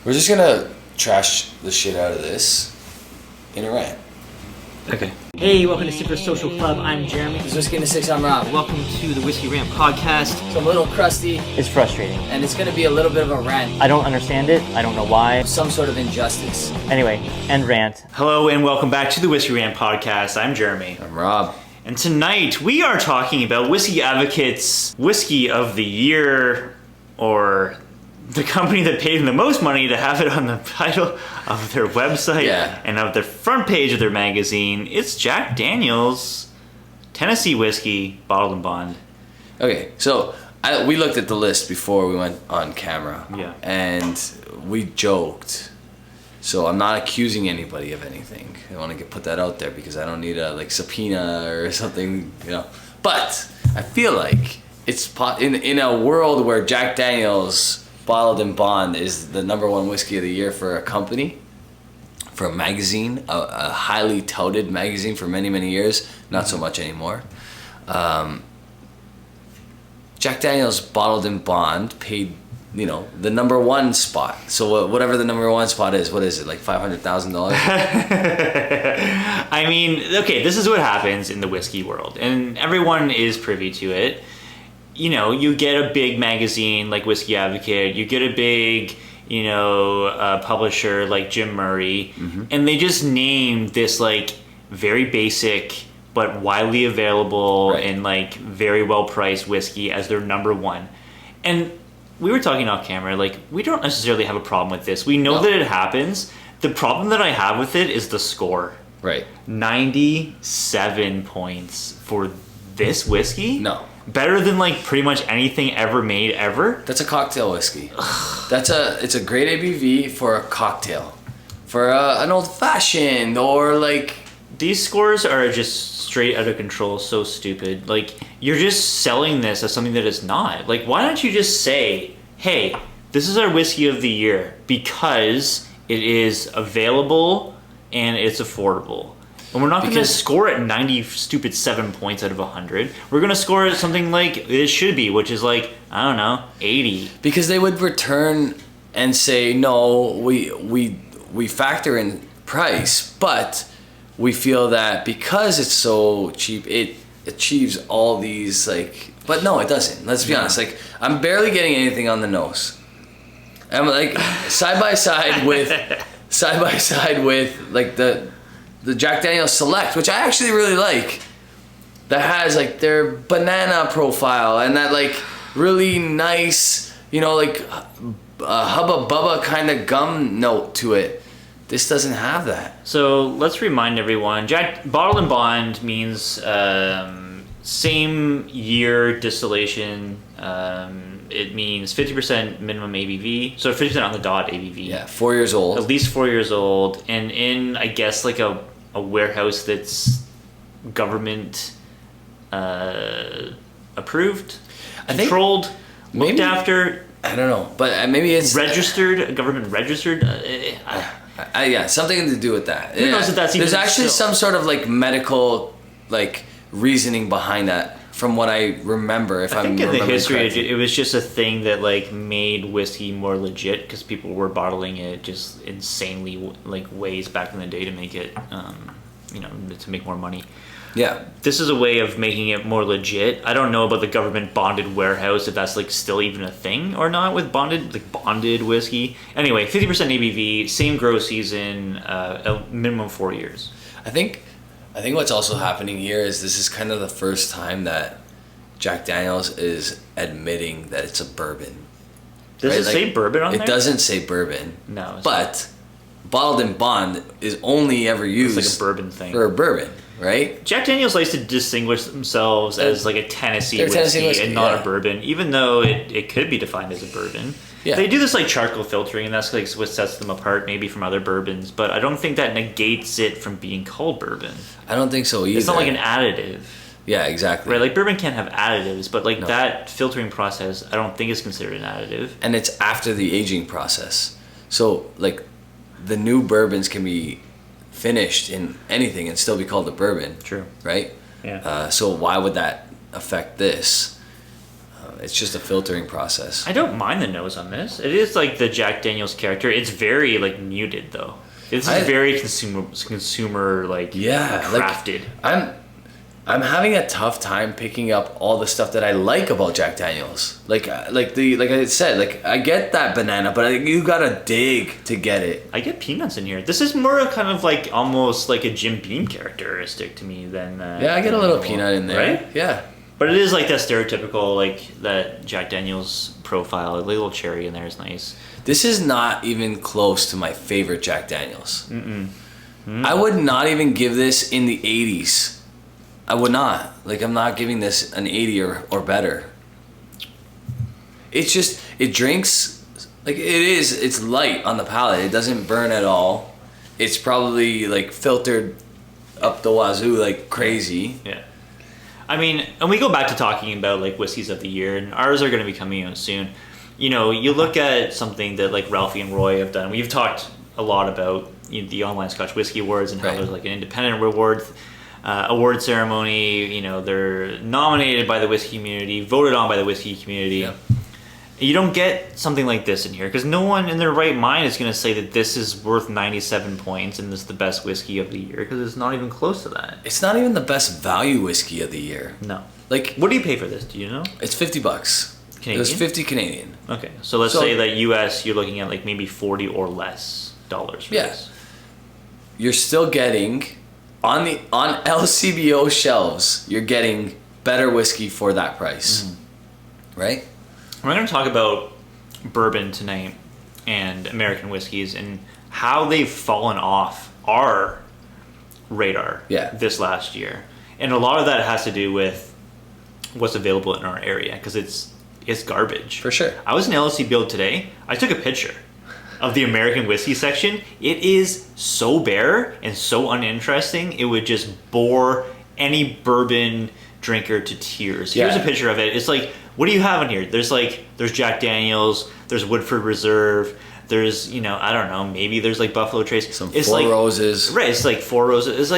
We're just gonna trash the shit out of this in a rant. Okay. Hey, welcome to Super Social Club. I'm Jeremy. This is Whisky and Glenfiddich. I'm Rob. Welcome to the Whisky Rant Podcast. It's a little crusty, It's frustrating. and it's going to be a little bit of a rant. I don't understand it. I don't know why. Some sort of injustice. Anyway, end rant. Hello and welcome back to the Whisky Rant Podcast. I'm Jeremy. I'm Rob. And tonight we are talking about Whiskey Advocate's Whiskey of the Year, or the company that paid them the most money to have it on the title of their website and of the front page of their magazine. It's Jack Daniel's Tennessee Whiskey, bottled and bond. Okay, so we looked at the list before we went on camera. Yeah. And we joked. So I'm not accusing anybody of anything. I want to put that out there because I don't need a subpoena or something, But I feel like it's in a world where Jack Daniel's Bottled and Bond is the number one whiskey of the year for a company, for a magazine, a highly touted magazine for many, many years. Not so much anymore. Jack Daniel's Bottled and Bond paid, the number one spot. So whatever the number one spot is, what is it, like $500,000? I mean, okay, this is what happens in the whiskey world, and everyone is privy to it. You get a big magazine like Whiskey Advocate, you get a big, publisher like Jim Murray, and they just name this very basic but widely available and very well priced whiskey as their number one. And we were talking off camera, we don't necessarily have a problem with this. We know that it happens. The problem that I have with it is the score. Right. 97 points for this whiskey? No. Better than pretty much anything ever made ever. That's a cocktail whiskey. It's a great ABV for a cocktail, for an old fashioned or These scores are just straight out of control. So stupid. You're just selling this as something that it's not. Why don't you just say, hey, this is our whiskey of the year because it is available and it's affordable. And we're not going to score it 7 points out of 100. We're going to score it something like it should be, which is 80. Because they would return and say, no, we factor in price, but we feel that because it's so cheap, it achieves all these But no, it doesn't. Let's be honest. I'm barely getting anything on the nose. I'm side by side with the Jack Daniel's Select, which I actually really like, that has their banana profile and that really nice, hubba bubba kind of gum note to it. This doesn't have that. So let's remind everyone, Bottled and Bond means same year distillation. It means 50% minimum ABV, so 50% on the dot ABV. Yeah, 4 years old. At least 4 years old, and in, I guess, a warehouse that's government approved, controlled, looked after. I don't know, but maybe it's registered, government registered. Yeah, something to do with that. Who knows if that's even There's actually still. some sort of medical reasoning behind that. From what I remember, I think in the history, it was just a thing that made whiskey more legit because people were bottling it just insanely ways back in the day to make it, to make more money. Yeah, this is a way of making it more legit. I don't know about the government bonded warehouse, if that's still even a thing or not with bonded whiskey. Anyway, 50% ABV, same grow season, minimum 4 years. I think what's also happening here is this is kind of the first time that Jack Daniel's is admitting that it's a bourbon. Does it say bourbon on there? It doesn't say bourbon. No. But Bottled and Bond is only ever used a bourbon thing. For a bourbon, right? Jack Daniel's likes to distinguish themselves as a Tennessee whiskey and not a bourbon, even though it could be defined as a bourbon. Yeah. They do this charcoal filtering, and that's what sets them apart maybe from other bourbons, but I don't think that negates it from being called bourbon. I don't think so either. It's not an additive. Yeah, exactly. Right, bourbon can't have additives, but no. That filtering process I don't think is considered an additive. And it's after the aging process. So the new bourbons can be finished in anything and still be called a bourbon. True. Right? Yeah. So why would that affect this? It's just a filtering process. I don't mind the nose on this. It is like the Jack Daniel's character. It's very like muted though. It's very consumer like crafted. Like, I'm having a tough time picking up all the stuff that I like about Jack Daniel's. Like I said, like I get that banana, but you gotta dig to get it. I get peanuts in here. This is more kind of like almost like a Jim Beam characteristic to me than. I get a little peanut in there. Right? Yeah. But it is like that stereotypical like that Jack Daniel's profile. A little cherry in there is nice. This is not even close to my favorite Jack Daniel's. I would not even give this in the 80s. I would not. Like, I'm not giving this an 80 or better. It's just, it drinks, like, it's light on the palate. It doesn't burn at all. It's probably, like, filtered up the wazoo like crazy. Yeah. I mean, and we go back to talking about, like, whiskeys of the year, and ours are going to be coming out soon. You know, you look at something that, like, Ralfy and Roy have done. We've talked a lot about the online Scotch Whisky Awards and how there's, like, an independent award ceremony. You know, they're nominated by the whiskey community, voted on by the whiskey community. Yeah. You don't get something like this in here because no one in their right mind is going to say that this is worth 97 points and this is the best whiskey of the year because it's not even close to that. It's not even the best value whiskey of the year. No. Like, what do you pay for this? Do you know? It's $50. Canadian? It was 50 Canadian. Okay, so let's say that US, you're looking at like maybe $40 or less dollars for this. You're still getting on LCBO shelves. You're getting better whiskey for that price, right? We're going to talk about bourbon tonight and American whiskeys and how they've fallen off our radar this last year. And a lot of that has to do with what's available in our area because it's garbage. For sure. I was in LCBO today. I took a picture of the American whiskey section. It is so bare and so uninteresting. It would just bore any bourbon drinker to tears. Here's a picture of it. It's like, what do you have in here? There's Jack Daniel's, there's Woodford Reserve, there's, I don't know, maybe there's like Buffalo Trace. Some Four Roses. Right, it's like Four Roses.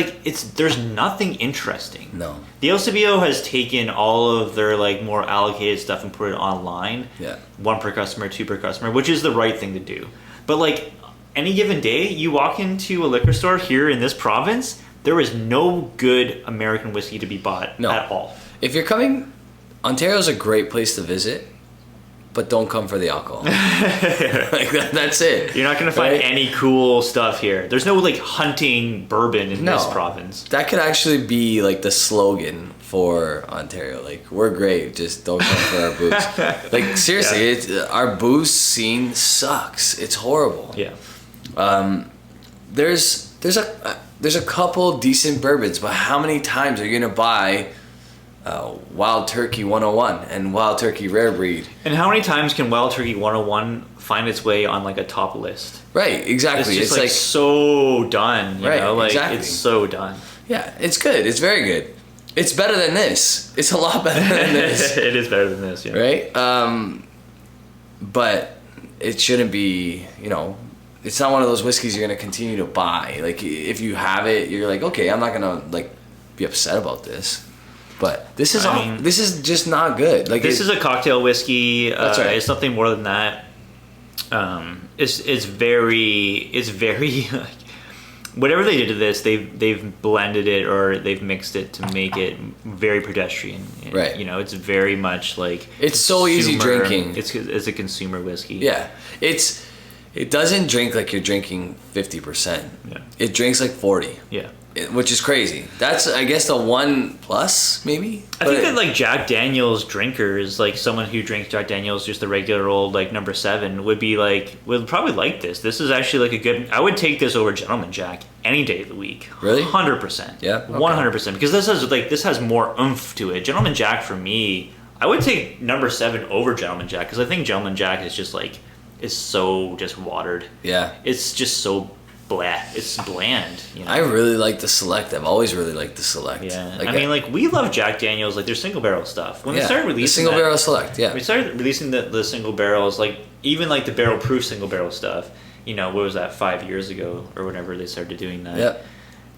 There's nothing interesting. No. The LCBO has taken all of their like more allocated stuff and put it online. Yeah. 1 per customer, 2 per customer, which is the right thing to do. But like any given day, you walk into a liquor store here in this province, there is no good American whiskey to be bought at all. If you're coming, Ontario's a great place to visit, but don't come for the alcohol. That's it. You're not going to find any cool stuff here. There's no like hunting bourbon in this province. That could actually be like the slogan for Ontario. Like, we're great, just don't come for our booze. Like, seriously, our booze scene sucks. It's horrible. Yeah. There's a couple decent bourbons, but how many times are you gonna buy Wild Turkey 101 and Wild Turkey Rare Breed? And how many times can Wild Turkey 101 find its way on like a top list? Right, exactly. It's just like so done. You know? Like, exactly. It's so done. Yeah, it's good. It's very good. It's better than this. It's a lot better than this. It is better than this, yeah. Right? But it shouldn't be, it's not one of those whiskeys you're going to continue to buy. Like, if you have it, you're like, okay, I'm not going to, like, be upset about this. But this is just not good. Like, this is a cocktail whiskey. That's right. It's something more than that. It's very whatever they did to this, they've blended it or they've mixed it to make it very pedestrian. Right. It's very much like it's so easy drinking. It's a consumer whiskey. Yeah, it doesn't drink like you're drinking 50%. Yeah. It drinks like 40. Yeah. Which is crazy. That's, I guess, the one plus, maybe? I think that, like, Jack Daniel's drinkers, like, someone who drinks Jack Daniel's, just the regular old, like, number 7, would probably like this. This is actually, like, a good... I would take this over Gentleman Jack any day of the week. Really? 100%. Yeah? Okay. 100%. Because this has more oomph to it. Gentleman Jack, for me, I would take number 7 over Gentleman Jack, because I think Gentleman Jack is just, like, is so just watered. Yeah. It's just so... It's bland. I really like the Select. I've always really liked the Select. Yeah, like, we love Jack Daniel's, like, their single barrel stuff. When they started releasing the single barrel Select, we started releasing the single barrels, like, even like the barrel proof single barrel stuff. What was that, 5 years ago or whenever they started doing that? Yep.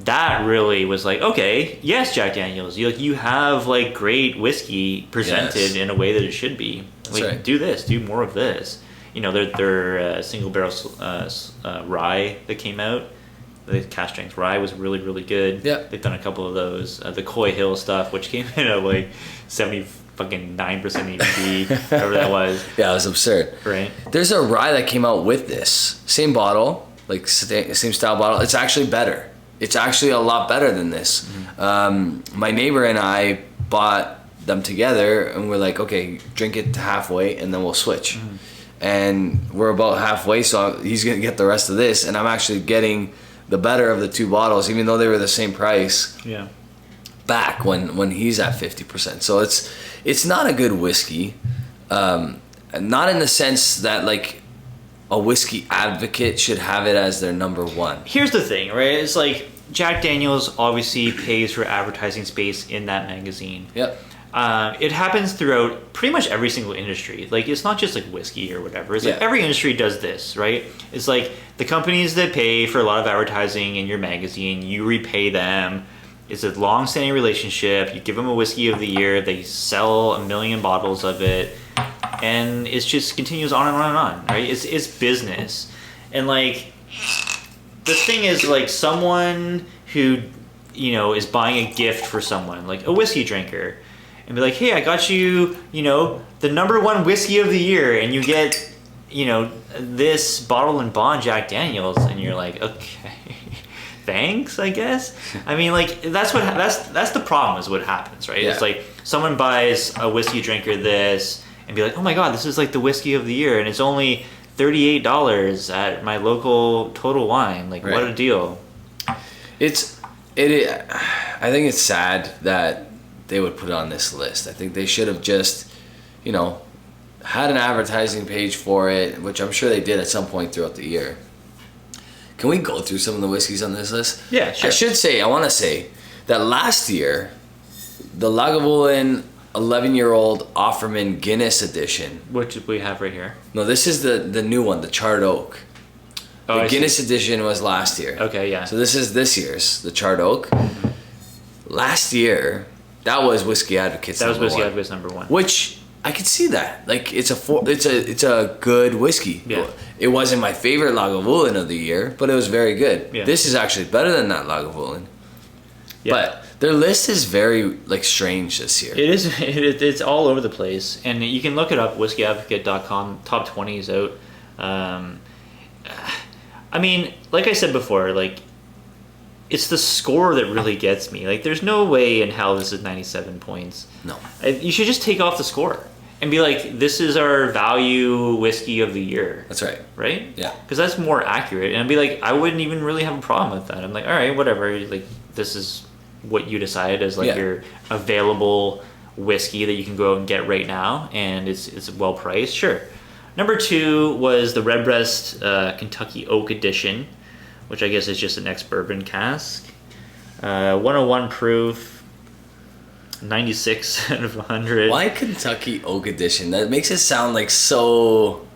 that really was like, okay, yes, Jack Daniels, you have like great whiskey presented in a way that it should be. Like, right. do this, do more of this. You know, their single barrel rye that came out, the cask strength rye was really, really good. Yeah. They've done a couple of those. The Coy Hill stuff, which came in at like 79% ABV, whatever that was. Yeah, it was absurd. Right. There's a rye that came out with this. Same bottle, like same style bottle. It's actually better. It's actually a lot better than this. My neighbor and I bought them together, and we're like, okay, drink it halfway, and then we'll switch. And we're about halfway, so he's gonna get the rest of this, and I'm actually getting the better of the two bottles, even though they were the same price. Yeah. Back when he's at 50%. So it's not a good whiskey. Not in the sense that like a whiskey advocate should have it as their number one. Here's the thing, right? It's like Jack Daniels obviously pays for advertising space in that magazine. Yep. It happens throughout pretty much every single industry. Like, it's not just like whiskey or whatever. It's like every industry does this, right? It's like the companies that pay for a lot of advertising in your magazine, you repay them. It's a long-standing relationship. You give them a whiskey of the year. They sell 1 million bottles of it. And it just continues on and on and on, right? It's business. And like, the thing is, like, someone who, you know, is buying a gift for someone, like a whiskey drinker, and be like, hey, I got you, you know, the #1 whiskey of the year, and you get, you know, this bottle and bond Jack Daniels, and you're like, okay, thanks, I guess. I mean, like, that's the problem is what happens, right? Yeah. It's like someone buys a whiskey drinker this and be like, oh my god, this is like the whiskey of the year, and it's only $38 at my local Total Wine. Like, what a deal. I think it's sad that they would put it on this list. I think they should have just, you know, had an advertising page for it, which I'm sure they did at some point throughout the year. Can we go through some of the whiskeys on this list? Yeah, sure. I want to say that last year, the Lagavulin 11-year-old Offerman Guinness edition. Which we have right here. No, this is the new one, the Charred Oak. Oh, The Guinness edition was last year. Okay, yeah. So this is this year's, the Charred Oak. Last year, that was Whiskey Advocates. That was number Whiskey one, Advocates #1. which I could see that. Like, it's a good whiskey. Yeah. It wasn't my favorite Lagavulin of the year, but it was very good. Yeah. This is actually better than that Lagavulin. Yeah. But their list is very like strange this year. It is. It's all over the place, and you can look it up. WhiskeyAdvocate.com. Top 20 is out. I mean, like I said before, like, it's the score that really gets me. Like, there's no way in hell this is 97 points. No. You should just take off the score and be like, this is our value whiskey of the year. That's right. Right? Yeah. Because that's more accurate. And I'd be like, I wouldn't even really have a problem with that. I'm like, all right, whatever. Like, this is what you decided as like your available whiskey that you can go out and get right now, and it's well priced. Sure. #2 was the Redbreast Kentucky Oak Edition, which I guess is just an ex-bourbon cask. 101 proof, 96 out of 100. Why Kentucky Oak Edition? That makes it sound like so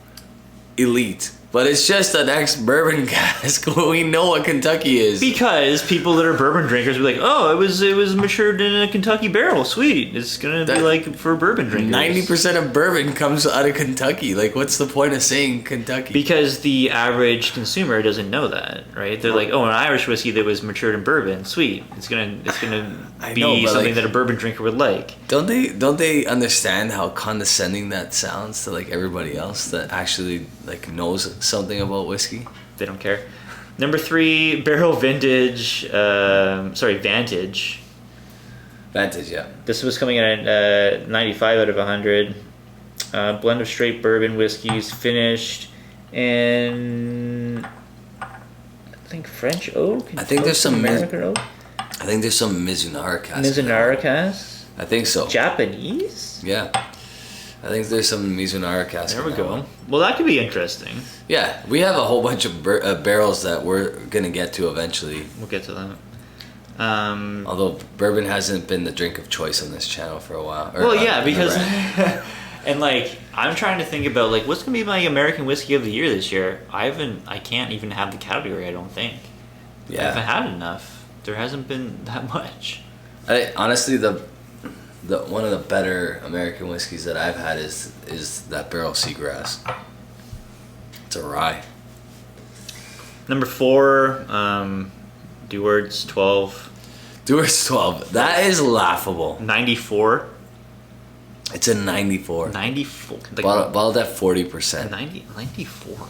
elite. But it's just an ex-bourbon cask. We know what Kentucky is. Because people that are bourbon drinkers be like, oh, it was matured in a Kentucky barrel. Sweet. It's gonna be like for bourbon drinkers. 90% of bourbon comes out of Kentucky. Like, what's the point of saying Kentucky? Because the average consumer doesn't know that, right? They're like, oh, an Irish whiskey that was matured in bourbon. Sweet. It's gonna be something like, that a bourbon drinker would like. Don't they understand how condescending that sounds to like everybody else that actually like knows something about whiskey? They don't care. #3, barrel vintage. Vantage. Vantage, yeah. This was coming in at 95 out of 100. Blend of straight bourbon whiskeys, finished in, I think, French oak. I think there's some American oak. I think there's some Mizunara cask. Mizunara cask. I think so. Japanese. Yeah. I think there's some Mizunara cask. There we go. Well, that could be interesting. Yeah, we have a whole bunch of barrels that we're gonna get to eventually. We'll get to that. Although bourbon hasn't been the drink of choice on this channel for a while. Well, yeah, because and like I'm trying to think about like what's gonna be my American whiskey of the year this year. I can't even have the category. I don't think. Yeah. I haven't had enough. There hasn't been that much. Honestly, the one of the better American whiskeys that I've had is that Barrel Seagrass. It's a rye. Number 4, Dewar's 12. Dewar's 12. That is laughable. 94. It's a 94. 94. Bottled at 40%. 94.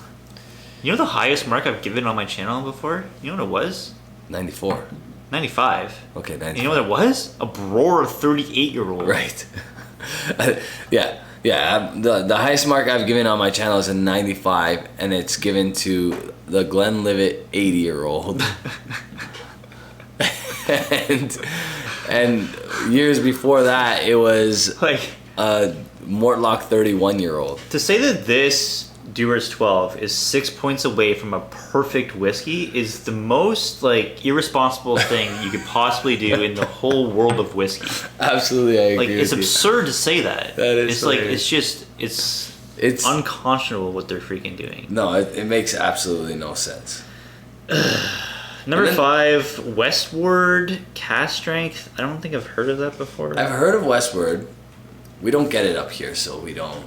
You know the highest mark I've given on my channel before? You know what it was? 94. 95. Okay, 95. And you know what it was? A Brewer 38-year-old. Right. Yeah. The highest mark I've given on my channel is a 95, and it's given to the Glenlivet 80-year-old. and years before that, it was like a Mortlock 31-year-old. To say that this Dewar's 12 is 6 points away from a perfect whiskey is the most like irresponsible thing you could possibly do in the whole world of whiskey. Absolutely, I agree. Like it's with absurd to say that. That is it's like hilarious. it's unconscionable what they're freaking doing. No, it makes absolutely no sense. Number 5, Westward Cast Strength. I don't think I've heard of that before. I've heard of Westward. We don't get it up here, so we don't.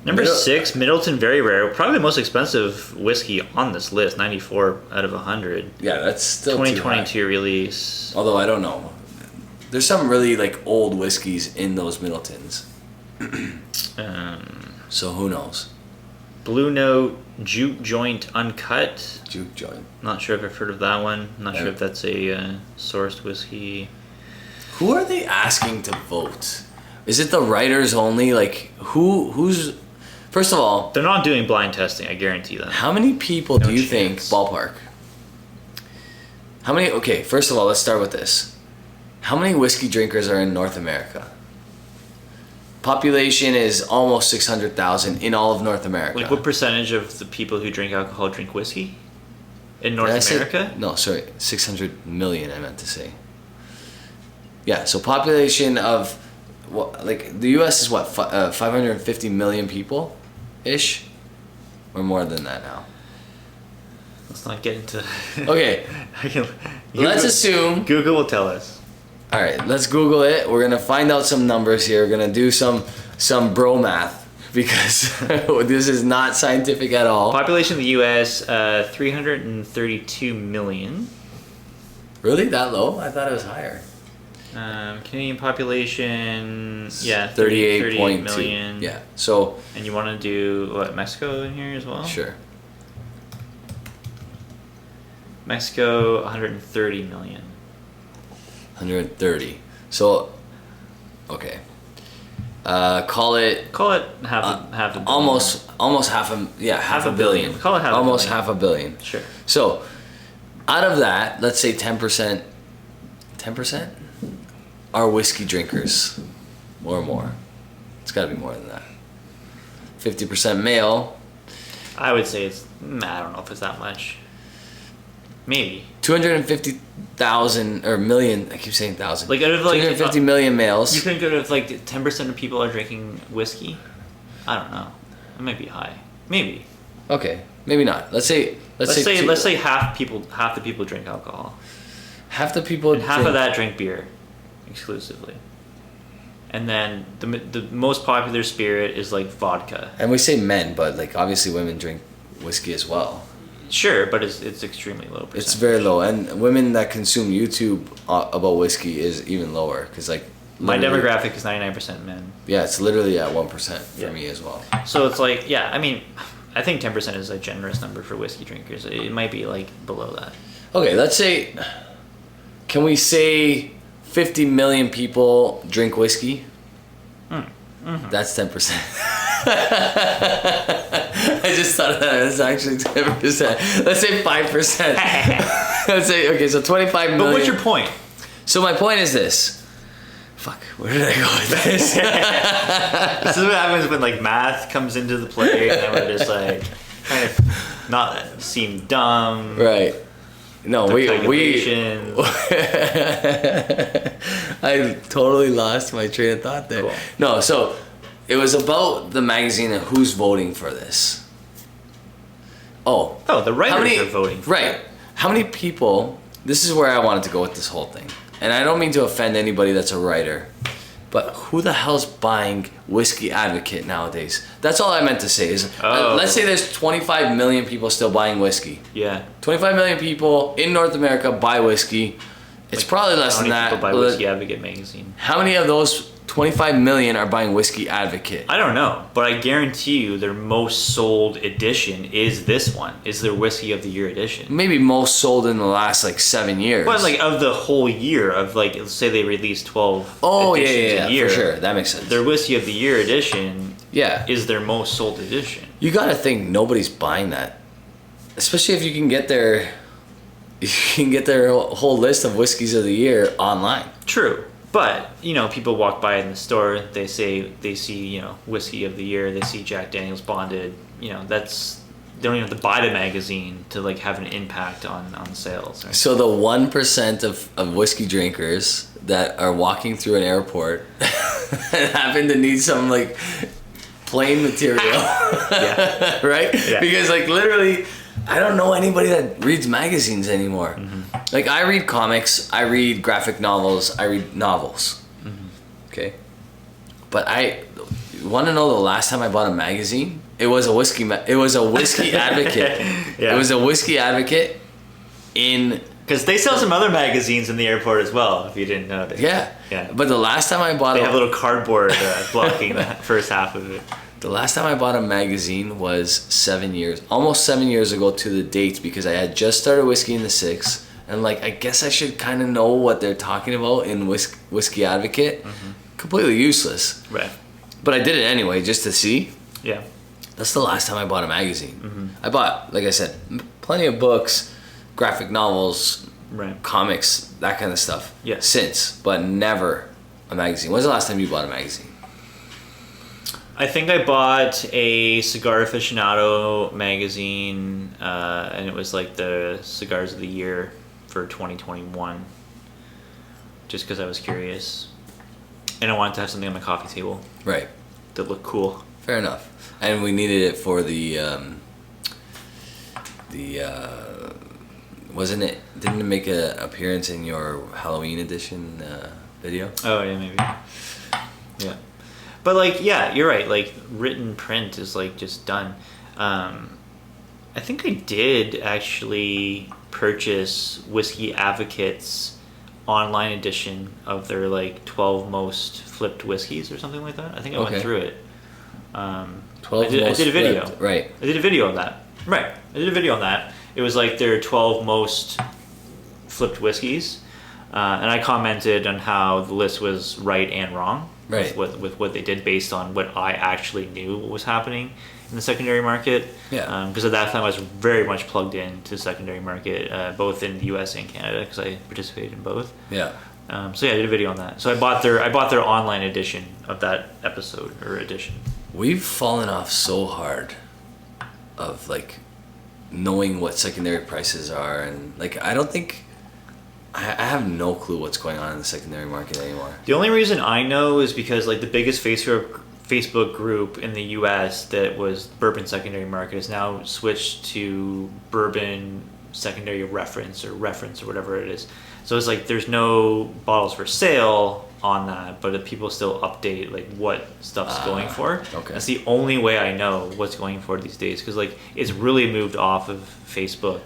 Number 6, Middleton Very Rare. Probably the most expensive whiskey on this list. 94 out of 100. Yeah, that's still 2022 release. Although I don't know. There's some really like old whiskeys in those Middletons. So who knows? Blue Note Juke Joint Uncut. Juke Joint. Not sure if I've heard of that one. Not sure if that's a sourced whiskey. Who are they asking to vote? Is it the writers only? Like who's? First of all, they're not doing blind testing. I guarantee that. How many people do you think ballpark? How many? Okay, first of all, let's start with this. How many whiskey drinkers are in North America? Population is almost 600,000 in all of North America. Like what percentage of the people who drink alcohol drink whiskey? In North America? No, sorry, 600 million. I meant to say. Yeah, so population of, what, like the U.S. is what 550 million people, ish, or more than that now. Let's not get into. Okay, let's assume Google will tell us. All right, let's Google it. We're gonna find out some numbers here. We're gonna do some bro math because this is not scientific at all. Population of the U.S. 332 million. Really, that low? I thought it was higher. Canadian population, 38.2 million. Yeah, so. And you want to do what, Mexico in here as well? Sure. Mexico, 130 million. 130. So, okay. Call it half a billion. almost half a billion. Call it half almost a billion. half a billion. Sure. So, out of that, let's say 10%. 10% are whiskey drinkers, or more. It's got to be more than that. 50% male. I would say it's. I don't know if it's that much. Maybe 250,000 or million. I keep saying thousand. Like out of like 250 million males. You think out of like 10% of people are drinking whiskey. I don't know. It might be high. Maybe. Okay, maybe not. Let's say half the people drink alcohol. Half the people. And half of that drink beer, exclusively. And then the most popular spirit is like vodka. And we say men, but like obviously women drink whiskey as well. Sure, but it's extremely low percentage. It's very low, and women that consume YouTube about whiskey is even lower because like my demographic is 99% men. Yeah, it's literally at 1% for me as well. So it's like, yeah, I mean, I think 10% is a generous number for whiskey drinkers. It might be like below that. Okay, let's say, can we say 50 million people drink whiskey? Mm-hmm. That's 10%. I just thought of that. That's actually 10%. Let's say 5%. Let's say, okay, so 25 million. But what's your point? So my point is this. Fuck, where did I go with this? This is what happens when like math comes into the play and then we're just like kind of not seem dumb. Right. No, we I totally lost my train of thought there. Cool. No, so it was about the magazine and who's voting for this. Oh, the writers are voting for it. Right. How many people this is where I wanted to go with this whole thing. And I don't mean to offend anybody that's a writer, but who the hell's buying Whiskey Advocate nowadays? That's all I meant to say is, let's say there's 25 million people still buying whiskey. Yeah. 25 million people in North America buy whiskey. It's probably less than that. How many people buy Whiskey Advocate magazine? How many of those 25 million are buying Whiskey Advocate? I don't know, but I guarantee you their most sold edition is this one. Is their Whiskey of the Year edition. Maybe most sold in the last like 7 years. But like of the whole year of like, let's say they release 12 editions a year. For sure. That makes sense. Their Whiskey of the Year edition Yeah. is their most sold edition. You gotta think nobody's buying that. Especially if you can get their whole list of whiskeys of the year online. True. But, you know, people walk by in the store, they see, you know, Whiskey of the Year, they see Jack Daniel's Bonded, you know, they don't even have to buy the magazine to like have an impact on sales. Right? So the 1% of whiskey drinkers that are walking through an airport and happen to need some like plain material. Yeah. Right? Yeah. Because like literally I don't know anybody that reads magazines anymore. Mm-hmm. Like I read comics, I read graphic novels, I read novels. Mm-hmm. Okay? But I want to know the last time I bought a magazine? It was a whiskey Advocate. Yeah. It was a Whiskey Advocate in... Because they sell some other magazines in the airport as well, if you didn't notice. Yeah. Yeah. But the last time I bought they have a little cardboard blocking the first half of it. The last time I bought a magazine was almost 7 years ago to the date, because I had just started Whiskey in the Six, and like I guess I should kind of know what they're talking about in Whiskey Advocate. Mm-hmm. Completely useless. Right. But I did it anyway just to see. Yeah. That's the last time I bought a magazine. Mm-hmm. I bought, like I said, plenty of books, graphic novels, right, comics, that kind of stuff. Yeah. Since, but never a magazine. When's the last time you bought a magazine? I think I bought a Cigar Aficionado magazine, and it was like the Cigars of the Year for 2021, just because I was curious. And I wanted to have something on my coffee table. Right. That looked cool. Fair enough. And we needed it for wasn't it, didn't it make an appearance in your Halloween edition video? Oh, yeah, maybe. Yeah. But, like, yeah, you're right. Like, written print is, like, just done. I think I did actually purchase Whiskey Advocate's online edition of their, like, 12 most flipped whiskeys or something like that. I think I went through it. 12 I did a video. Flipped. Right. I did a video on that. Right. I did a video on that. It was, like, their 12 most flipped whiskeys. And I commented on how the list was right and wrong. Right. With what they did based on what I actually knew what was happening in the secondary market. Yeah. Because at that time I was very much plugged into the secondary market, both in the U.S. and Canada, because I participated in both. Yeah. So yeah, I did a video on that. So I bought their online edition of that episode or edition. We've fallen off so hard of like knowing what secondary prices are, and like I don't think I have no clue what's going on in the secondary market anymore. The only reason I know is because like the biggest Facebook group in the U.S. that was bourbon secondary market has now switched to bourbon secondary reference or whatever it is. So it's like there's no bottles for sale on that, but people still update like what stuff's going for. Okay. That's the only way I know what's going for these days, because like it's really moved off of Facebook.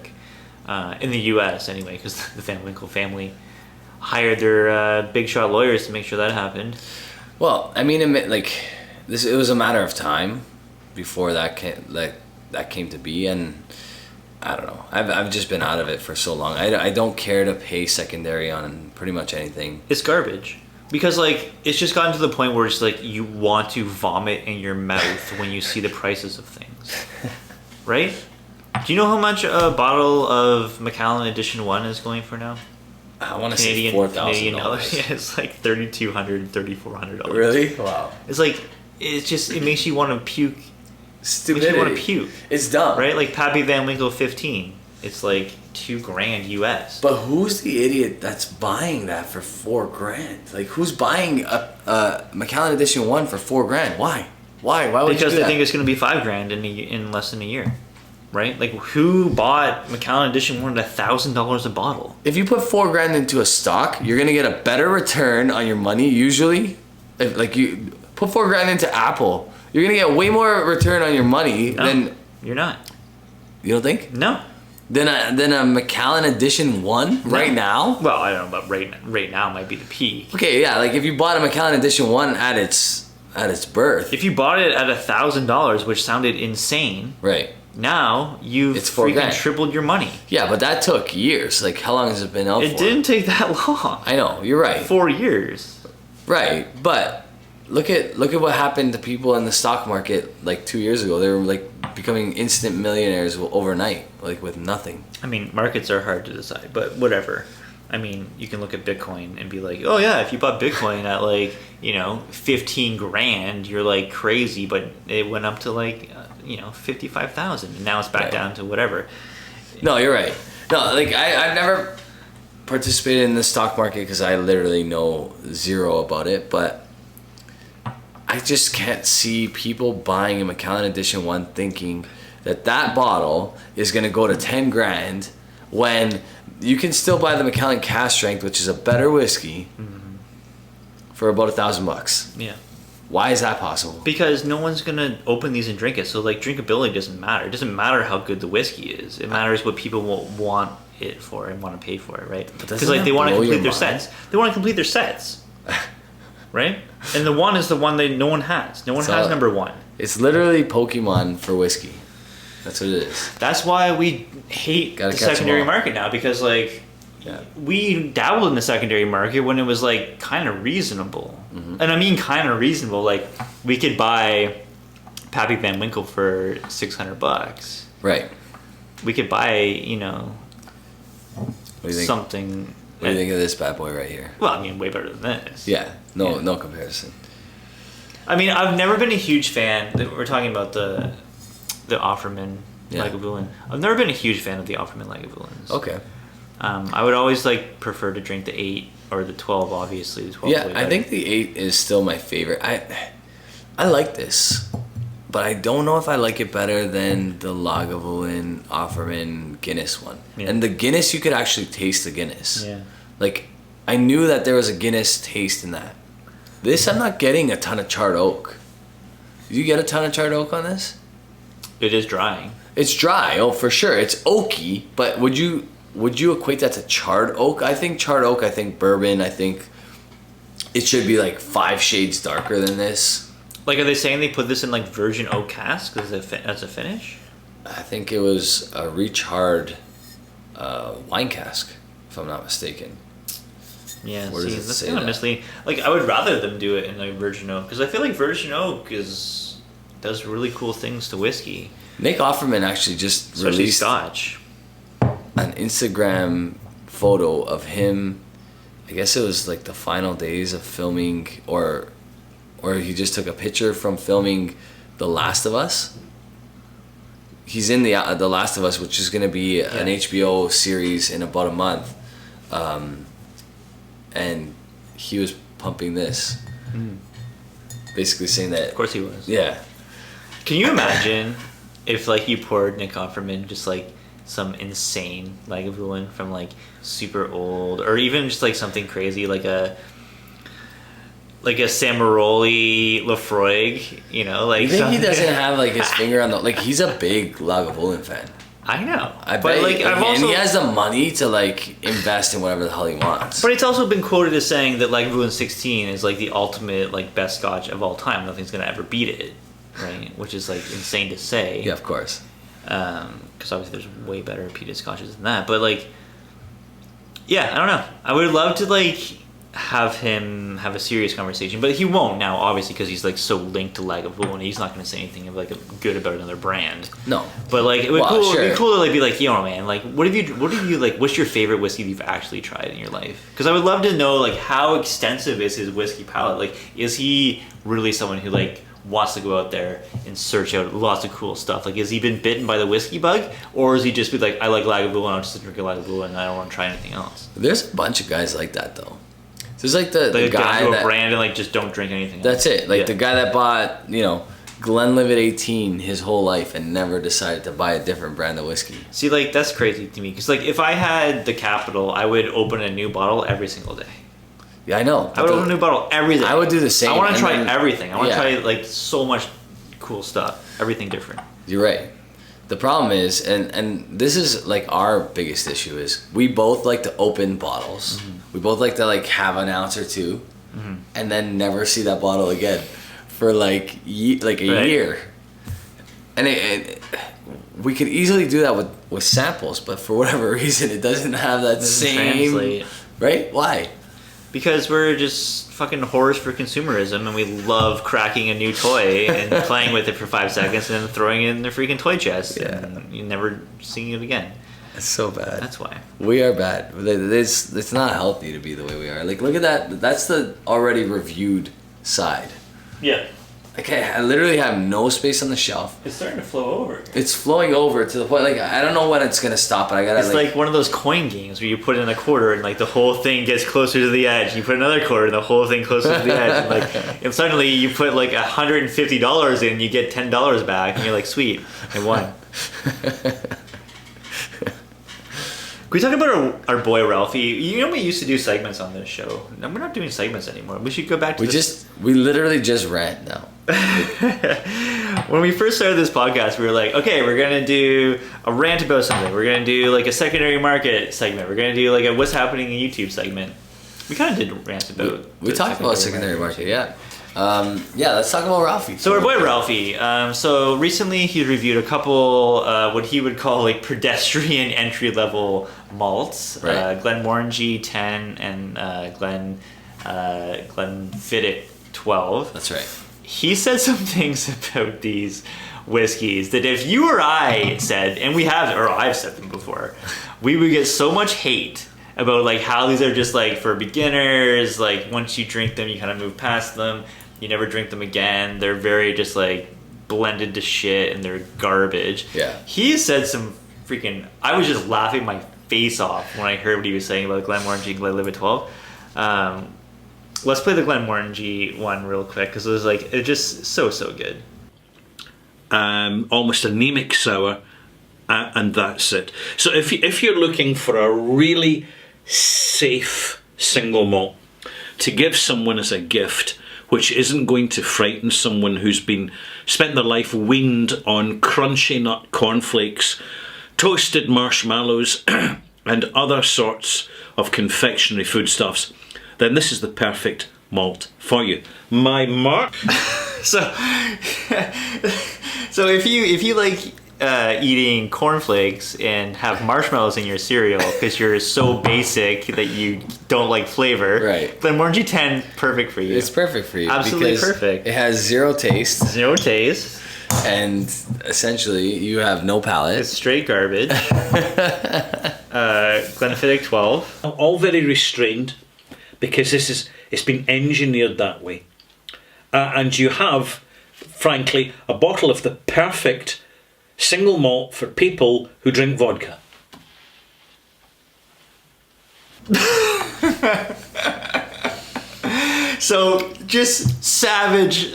In the U.S. anyway, because the Van Winkle family hired their big shot lawyers to make sure that happened. Well, I mean, it was a matter of time before that came to be, and I don't know. I've just been out of it for so long. I don't care to pay secondary on pretty much anything. It's garbage, because like it's just gotten to the point where it's like you want to vomit in your mouth when you see the prices of things, right? Do you know how much a bottle of Macallan Edition 1 is going for now? I want to say $4,000. Yeah, it's like $3,200, $3,400. Really? Wow. It's like it makes you want to puke. Stupidity. Makes you want to puke. It's dumb, right? Like Pappy Van Winkle 15. It's like $2,000 US. But who's the idiot that's buying that for $4,000? Like who's buying a Macallan Edition 1 for $4,000? Why? Why would because you do they that? think it's going to be $5,000 in less than a year. right? Like, who bought Macallan Edition 1 at $1,000 a bottle? If you put $4,000 into a stock, you're gonna get a better return on your money usually. If like you put $4,000 into Apple, you're gonna get way more return on your money than. You're not. You don't think? No. Than a Macallan Edition 1 right now? Well, I don't know, but right now might be the peak. Okay, yeah, like if you bought a Macallan Edition 1 at its birth. If you bought it at $1,000, which sounded insane, Right. now you've It's freaking $4,000. tripled your money. Yeah, but that took years. Like, how long has it been out for? It didn't take that long. I know, you're right. 4 years. Right, but look at what happened to people in the stock market like 2 years ago. They were like becoming instant millionaires overnight, like with nothing. I mean, markets are hard to decide, but whatever. I mean, you can look at Bitcoin and be like, oh yeah, if you bought Bitcoin at like, 15 grand, you're like crazy, but it went up to like, 55,000 and now it's back down to whatever. No, you're right. No, like I've never participated in the stock market because I literally know zero about it, but I just can't see people buying a Macallan Edition 1 thinking that bottle is going to go to 10 grand when you can still buy the Macallan Cask Strength, which is a better whiskey, for about $1,000. Yeah. Why is that possible? Because no one's going to open these and drink it. So like drinkability doesn't matter. It doesn't matter how good the whiskey is. It matters what people will want it for and want to pay for it, right? Because like they want to complete their sets. They want to complete their sets. Right? And the 1 is the one that no one has. No one has number 1. It's literally Pokemon for whiskey. That's what it is. That's why we hate the secondary market now, because like we dabbled in the secondary market when it was like kind of reasonable. And I mean kind of reasonable. Like we could buy Pappy Van Winkle for $600. Right. We could buy, What do you think? something. What do you think of this bad boy right here? Well, I mean, way better than this. Yeah. No comparison. I mean, I've never been a huge fan. We're talking about the Offerman Lagavulin. I've never been a huge fan of the Offerman Lagavulins. Okay. I would always like prefer to drink the 8 or the 12. Obviously, the 12. Yeah, I think the 8 is still my favorite. I like this, but I don't know if I like it better than the Lagavulin Offerman Guinness one. Yeah. And the Guinness, you could actually taste the Guinness. Yeah. Like, I knew that there was a Guinness taste in that. This, I'm not getting a ton of charred oak. Did you get a ton of charred oak on this? It is drying. It's dry, oh for sure. It's oaky, but would you equate that to charred oak? I think charred oak, I think bourbon, I think it should be like 5 shades darker than this. Like, are they saying they put this in like virgin oak cask as a finish? I think it was a recharred wine cask, if I'm not mistaken. Yeah, Where does it that's say kind of that? misleading. Like, I would rather them do it in like virgin oak, because I feel like virgin oak does really cool things to whiskey, Nick Offerman actually just especially released Scotch. an Instagram photo of him. I guess it was like the final days of filming, or he just took a picture from filming The Last of Us. He's in the Last of Us, which is going to be an HBO series in about a month, and he was pumping this, basically saying that. Of course he was. Yeah. Can you imagine if like you poured Nick Offerman just like some insane Lagavulin from like super old, or even just like something crazy like a Samaroli Lafroig, like You think he something- doesn't have like his finger on the like? He's a big Lagavulin fan. I know. I But bet. like I've and also he has the money to like invest in whatever the hell he wants. But it's also been quoted as saying that Lagavulin 16 is like the ultimate like best Scotch of all time. Nothing's gonna ever beat it, right? Which is like insane to say. Yeah, of course. Because obviously there's way better peated Scotches than that. But like, yeah, I don't know. I would love to like have him have a serious conversation, but he won't now, obviously, because he's like so linked to Lagavulin. He's not going to say anything of like good about another brand. No. But like, it would Well, it'd sure. be cool to like be like, man, like, what have you like? What's your favorite whiskey you've actually tried in your life? Because I would love to know like how extensive is his whiskey palate. Like, is he really someone who like wants to go out there and search out lots of cool stuff? Like, has he been bitten by the whiskey bug, or is he just be like, I like Lagavulin, I'm just drinking Lagavulin, and I don't want to try anything else? There's a bunch of guys like that though. There's like the Like, guy go to a that brand and like just don't drink anything that's else. it. Like Yeah. the guy that bought Glenlivet 18 his whole life and never decided to buy a different brand of whiskey. See, like, that's crazy to me. Because, like, if I had the capital, I would open a new bottle every single day. Yeah, I know. I would open a new bottle every day. I would do the same. I want to and try then- everything. I want to yeah. try, like, so much cool stuff. Everything different. You're right. The problem is, and this is like our biggest issue is we both like to open bottles. Mm-hmm. We both like to like have an ounce or two, and then never see that bottle again for like a Right. year. And we could easily do that with samples, but for whatever reason, it doesn't have that Doesn't same. translate. Right? Why? Because we're just fucking whores for consumerism, and we love cracking a new toy and playing with it for 5 seconds and then throwing it in the freaking toy chest. Yeah. And you never seeing it again. It's so bad. That's why. We are bad. It's not healthy to be the way we are. Like, look at that. That's the already reviewed side. Yeah. Okay, I literally have no space on the shelf. It's starting to flow over. It's flowing over to the point, like, I don't know when it's gonna stop, but I gotta, It's like one of those coin games where you put in a quarter and like the whole thing gets closer to the edge. You put another quarter and the whole thing closer to the edge. And like, and suddenly you put like $150 in, you get $10 back, and you're like, sweet, I won. Can we talk about our boy Ralfy? You know we used to do segments on this show. No, we're not doing segments anymore. We should go back to we literally just rant now. When we first started this podcast, we were like, okay, we're going to do a rant about something. We're going to do like a secondary market segment. We're going to do like a what's happening in YouTube segment. We kind of did rant about We the talked about secondary market, yeah. Yeah, let's talk about Ralfy. So our boy Ralfy. So recently he reviewed a couple what he would call like pedestrian entry level malts, Right. Glenmorangie 10 and Glenfiddich 12. That's right. He said some things about these whiskeys that if you or I said, and we have, or I've said them before, we would get so much hate about like how these are just like for beginners. Like once you drink them, you kind of move past them. You never drink them again. They're very just like blended to shit and they're garbage. Yeah. He said some freaking, I was just laughing my face off when I heard what he was saying about Glenmorangie and Glenlivet 12. Let's play the Glenmorangie one real quick because it was like, it's just so good. Almost anemic sour, and that's it. So if you're looking for a really safe single malt to give someone as a gift, which isn't going to frighten someone who's spent their life weaned on crunchy nut cornflakes, toasted marshmallows, and other sorts of confectionery foodstuffs, then this is the perfect malt for you. My mark. So if you like eating cornflakes and have marshmallows in your cereal because you're so basic that you don't like flavor, Right. Glenmorangie 10, perfect for you. It's perfect for you. Absolutely because perfect. It has zero taste, Zero taste. and essentially you have no palate. It's straight garbage. Glenfiddich 12. All very restrained because it's been engineered that way. And you have, frankly, a bottle of the perfect single malt for people who drink vodka. So just savage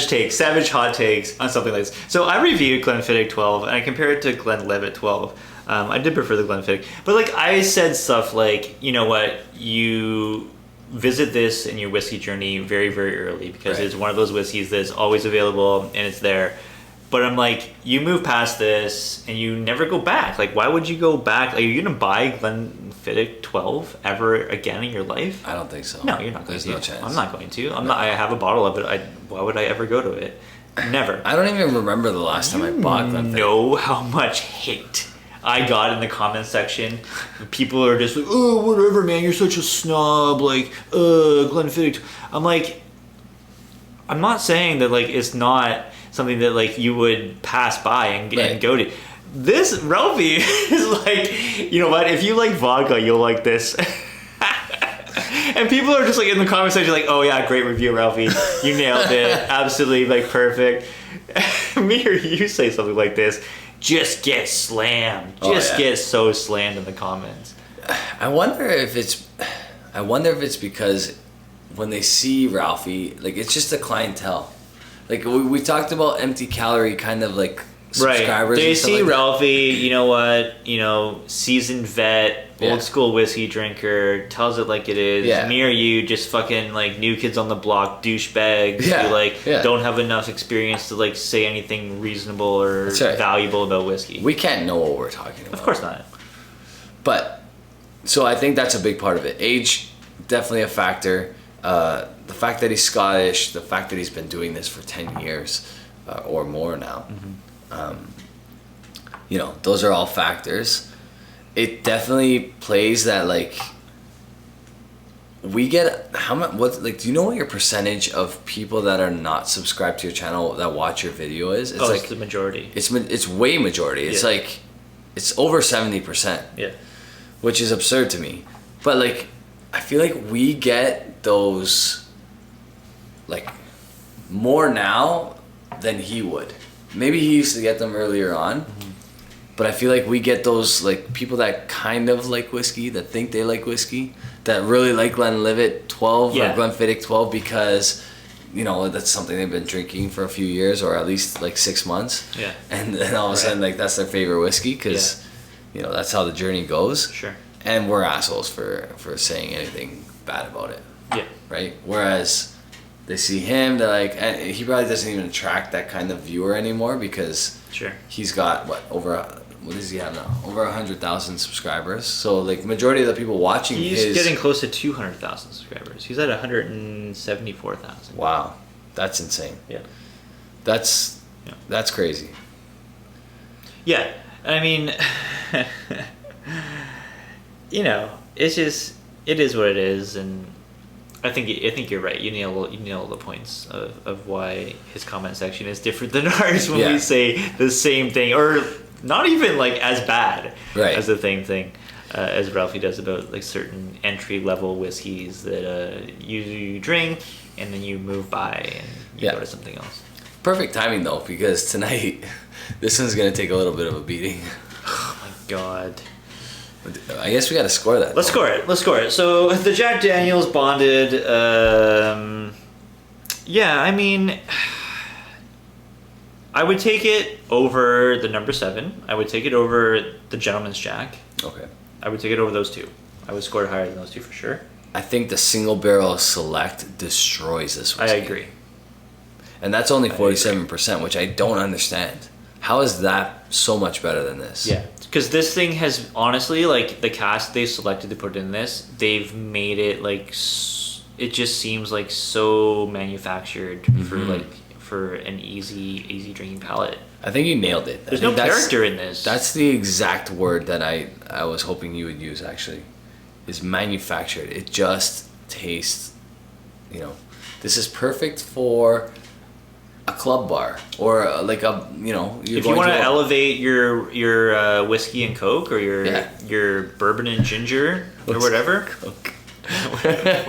takes, savage hot takes on something like this. So I reviewed Glenfiddich 12 and I compared it to Glenlivet 12. I did prefer the Glenfiddich, but like I said stuff like, you know what, you visit this in your whiskey journey very, very early because Right. it's one of those whiskeys that's always available and it's there. But I'm like, you move past this and you never go back. Like, why would you go back? Like, are you gonna buy Glenfiddich 12 ever again in your life? I don't think so. No, you're not going There's to. no chance. I'm not going to. I have a bottle of it. Why would I ever go to it? Never. I don't even remember the last time I bought Glenfiddich. Know how much hate I got in the comment section. People are just like, oh, whatever, man, you're such a snob. Like, Glenfiddich. I'm like, I'm not saying that like it's not something that like you would pass by and Right. go to. This Ralfy is like, you know what? If you like vodka, you'll like this. And people are just like in the comment section like, oh yeah, great review, Ralfy. You nailed it. Absolutely, like perfect. Me or you say something like this, just get slammed. Oh, Just yeah. get so slammed in the comments. I wonder if it's because when they see Ralphie, like it's just a clientele. like we talked about empty calorie kind of like Right. subscribers. They and stuff see like that. Ralfy, you know what, seasoned vet, Yeah. old school whiskey drinker, tells it like it is. Yeah. Me or you, just fucking like new kids on the block, douchebags Yeah. who like Yeah. don't have enough experience to like say anything reasonable or That's right. valuable about whiskey. We can't know what we're talking about. Of course not. But so I think that's a big part of it. Age, definitely a factor. The fact that he's Scottish, the fact that he's been doing this for 10 years or more now. Those are all factors. It definitely plays that like we get how much. What like? Do you know what your percentage of people that are not subscribed to your channel that watch your video is? It's It's the majority. it's way majority. It's Yeah. like it's over 70%. Yeah. Which is absurd to me. But like I feel like we get those like more now than he would. Maybe he used to get them earlier on. But I feel like we get those like people that kind of like whiskey, that think they like whiskey, that really like Glenlivet 12 Yeah. or Glenfiddich 12 because that's something they've been drinking for a few years or at least like 6 months. Yeah. And then all of a sudden like that's their favorite whiskey because that's how the journey goes. Sure. And we're assholes for saying anything bad about it, Yeah. right? Whereas they see him, they're like, and he probably doesn't even attract that kind of viewer anymore because Sure. he's got what does he have now? Over 100,000 subscribers. So like majority of the people watching He's getting close to 200,000 subscribers. He's at 174,000. Wow, that's insane. Yeah. That's crazy. Yeah, I mean, it is what it is, and I think you're right. You nail the points of why his comment section is different than ours when we say the same thing, or not even like as bad as the same thing as Ralphie does about like certain entry level whiskeys that you drink and then you move by and you go to something else. Perfect timing though, because tonight this one's gonna take a little bit of a beating. Oh my god. I guess we gotta score that. Let's score it. So the Jack Daniels bonded. I mean, I would take it over the number 7. I would take it over the Gentleman's Jack. Okay. I would take it over those two. I would score it higher than those two for sure. I think the single barrel select destroys this whiskey. I agree. And that's only 47%, which I don't understand. How is that so much better than this? Yeah, because this thing has honestly, like the cask they selected to put in this, they've made it like it just seems like so manufactured for an easy drinking palate. I think you nailed it. There's no character in this. That's the exact word that I was hoping you would use actually. Is manufactured. It just tastes, this is perfect for a club bar or like a, if you want to elevate your whiskey and Coke or your bourbon and ginger or whatever. Coke. What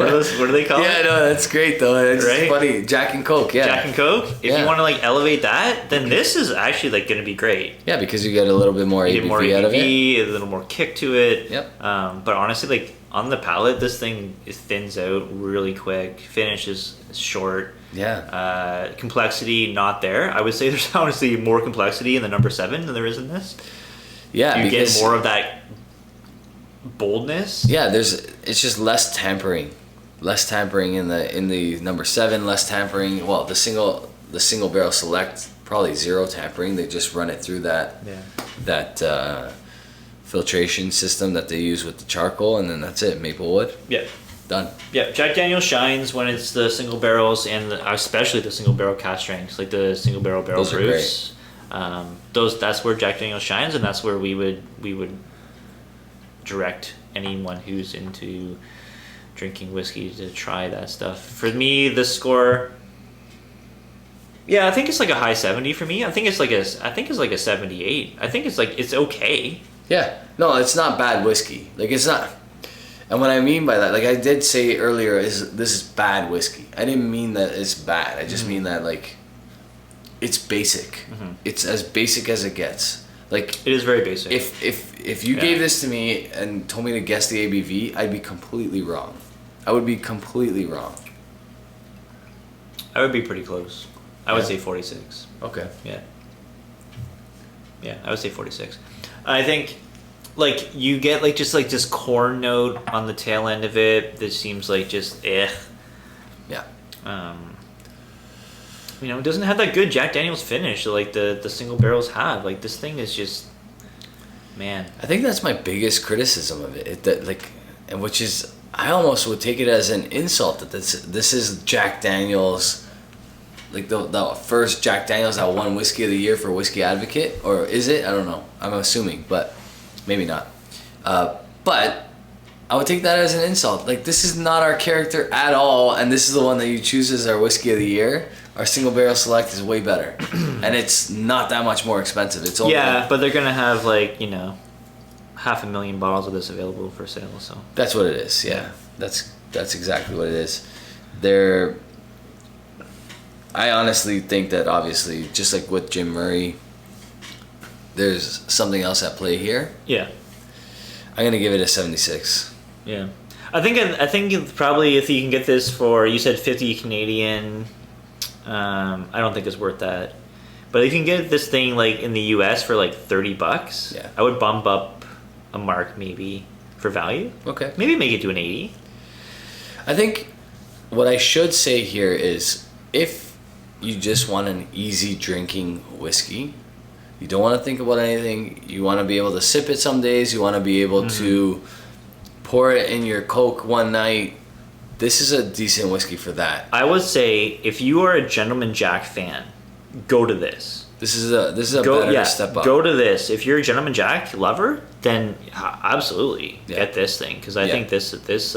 do they call it? Yeah, no, that's great though. It's Right? funny. Jack and Coke, yeah. Jack and Coke. If you want to like elevate that, then this is actually like going to be great. Yeah, because you get a little bit more You ABV, get more out of it. ABV, a little more kick to it. Yep. But honestly, like on the palate, this thing thins out really quick. Finish is short. Yeah. Complexity not there. I would say there's honestly more complexity in the number 7 than there is in this. Yeah, You because get more of that boldness. yeah, it's just less tampering. Less tampering in the number 7, less tampering. Well, the single barrel select, probably 0 tampering. They just run it through that filtration system that they use with the charcoal, and then that's it. Maple wood. Yeah. Done. Yeah, Jack Daniel's shines when it's the single barrels and especially the single barrel cask strengths, like the single barrel Those are proofs. That's where Jack Daniel's shines, and that's where we would direct anyone who's into drinking whiskey to try that stuff. For me, the score, I think it's like a high 70 for me. I think it's like a 78. I think it's okay. Yeah. No, it's not bad whiskey. Like it's not. And what I mean by that, like I did say earlier, is this is bad whiskey. I didn't mean that it's bad. I just mean that like it's basic. It's as basic as it gets. Like It is very basic. if you gave this to me and told me to guess the ABV, I'd be completely wrong. I would be completely wrong. I would be pretty close. I would Yeah. say 46. Okay. Yeah. Yeah, I would say 46. I think, like, you get, like, just, like, this corn note on the tail end of it that seems like just, Yeah. You know, it doesn't have that good Jack Daniels finish that, like, the single barrels have. Like, this thing is just, man. I think that's my biggest criticism of it. That, like, and which is, I almost would take it as an insult that this is Jack Daniels, like the first Jack Daniels that won Whiskey of the Year for Whiskey Advocate, or is it? I don't know. I'm assuming, but maybe not. But I would take that as an insult. Like, this is not our character at all, and this is the one that you choose as our Whiskey of the Year. Our single barrel select is way better, and it's not that much more expensive. It's only But they're gonna have, like, you know, 500,000 bottles of this available for sale. So that's what it is. Yeah, that's exactly what it is. I honestly think that, obviously, just like with Jim Murray, there's something else at play here. yeah. I'm gonna give it a 76. Yeah, I think probably if you can get this for, you said 50 Canadian, I don't think it's worth that. But if you can get this thing, like, in the US for like $30, Yeah. I would bump up a mark maybe for value. Okay. Maybe make it to an 80. I think what I should say here is, if you just want an easy drinking whiskey, you don't want to think about anything, you want to be able to sip it some days, you want to be able to pour it in your Coke one night, this is a decent whiskey for that. I would say if you are a Gentleman Jack fan, go to this. This is a better step up. Go to this. If you're a Gentleman Jack lover, then absolutely get this thing, because I think this is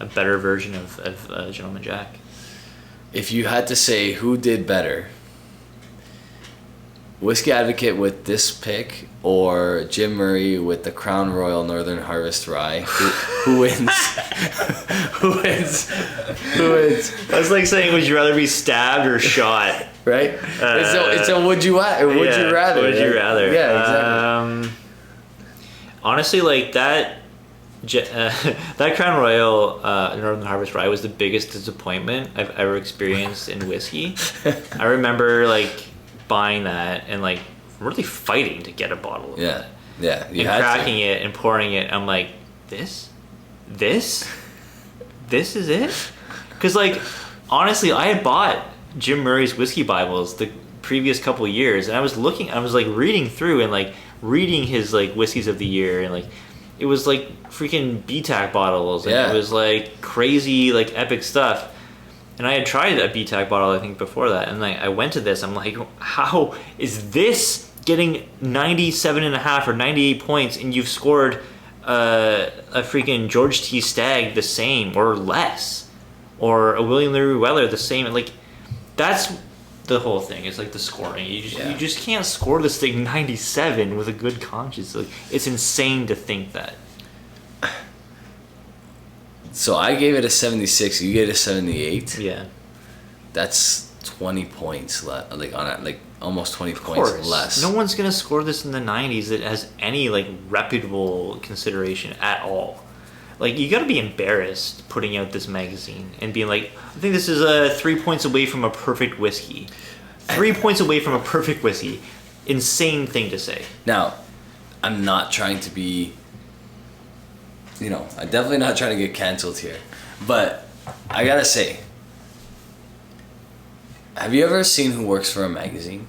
a better version of Gentleman Jack. If you had to say who did better, Whiskey Advocate with this pick or Jim Murray with the Crown Royal Northern Harvest Rye, who wins? Who wins? That's like saying, would you rather be stabbed or shot? Right? It's a would you rather? Would you rather? Yeah, exactly. Honestly, like that Crown Royal Northern Harvest Rye was the biggest disappointment I've ever experienced in whiskey. I remember, like, buying that and, like, really fighting to get a bottle of it. Yeah. You And had cracking it and pouring it. I'm like, this is it? Because, like, honestly, I had bought Jim Murray's whiskey Bibles the previous couple of years, and I was like reading through and, like, reading his, like, whiskeys of the year, and, like, it was like freaking BTAC bottles, and it was like crazy, like, epic stuff. And I had tried a BTAC bottle, I think, before that, and, like, I went to this, I'm like, how is this getting 97.5 or 98 points, and you've scored a freaking George T. Stagg the same or less, or a William LaRue Weller the same? And, like, that's the whole thing. It's like the scoring. You just can't score this thing 97 with a good conscience. Like, it's insane to think that. So I gave it a 76. You gave it a 78. Yeah. That's 20 points less. Like, on it, like, almost 20 points less. No one's gonna score this in the 90s that has any, like, reputable consideration at all. Like, you gotta be embarrassed putting out this magazine and being like, I think this is 3 points away from a perfect whiskey. 3 points away from a perfect whiskey. Insane thing to say. Now, I'm not trying to be, I'm definitely not trying to get canceled here. But I gotta say, have you ever seen who works for a magazine?